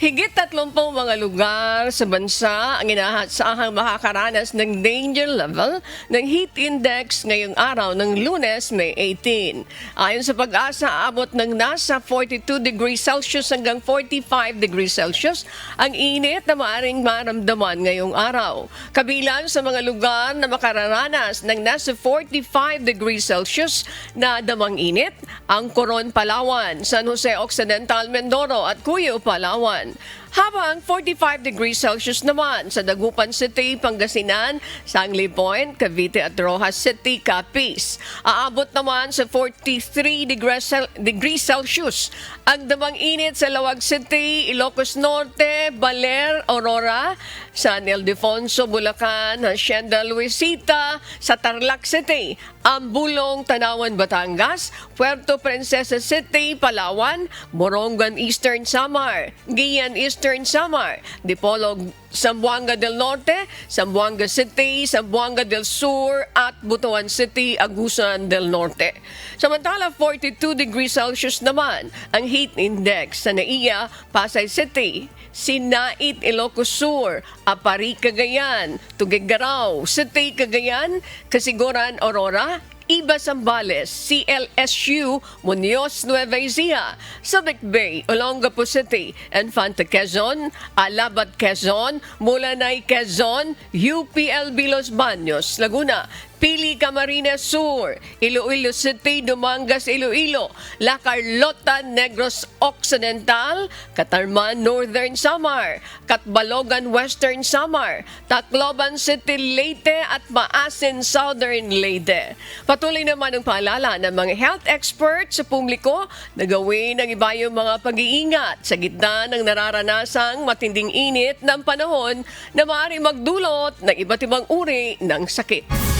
Higit 30 mga lugar sa bansa ang inaasahang makakaranas ng danger level ng heat index ngayong araw ng Lunes, May 18. Ayon sa Pag-asa, aabot ng nasa 42 degrees Celsius hanggang 45 degrees Celsius ang init na maaaring maramdaman ngayong araw. Kabilang sa mga lugar na makararanas ng nasa 45 degrees Celsius na damang init, ang Coron, Palawan, San Jose Occidental, Mindoro at Cuyo, Palawan. Habang 45 degrees Celsius naman sa Dagupan City, Pangasinan, Sangley Point, Cavite at Rojas City, Capiz. Aabot naman sa 43 degrees Celsius ang damang init sa Lawag City, Ilocos Norte, Baler, Aurora, San Ildefonso, Bulacan, Hacienda, Luisita, sa Tarlac City, Ambulong, Tanawan, Batangas, Puerto Princesa City, Palawan, Morongan, Eastern Samar, Guian, Eastern Samar, Dipolog, Zamboanga del Norte, Zamboanga City, Zamboanga del Sur at Butuan City, Agusan del Norte. Samantala, 42 degrees Celsius naman ang heat index sa Naiya, Pasay City, Sinait, Ilocos Sur, Apari, Cagayan, Tuguegarao City, Cagayan, Casiguran, Aurora, Iba, Zambales, CLSU, Muñoz, Nueva Ecija, Subic Bay, Olongapo City, Infante, Quezon, Alabat, Quezon, Mulanay, Quezon, UPLB, Los Baños, Laguna, Pili, Camarines Sur, Iloilo City, Dumangas, Iloilo, La Carlota, Negros Occidental, Catarman, Northern Samar, Catbalogan, Western Samar, Tacloban City, Leyte at Maasin, Southern Leyte. Patuloy naman ang paalala ng mga health experts sa publiko na gawin ang iba yung mga pag-iingat sa gitna ng nararanasang matinding init ng panahon na maaari magdulot ng iba't ibang uri ng sakit.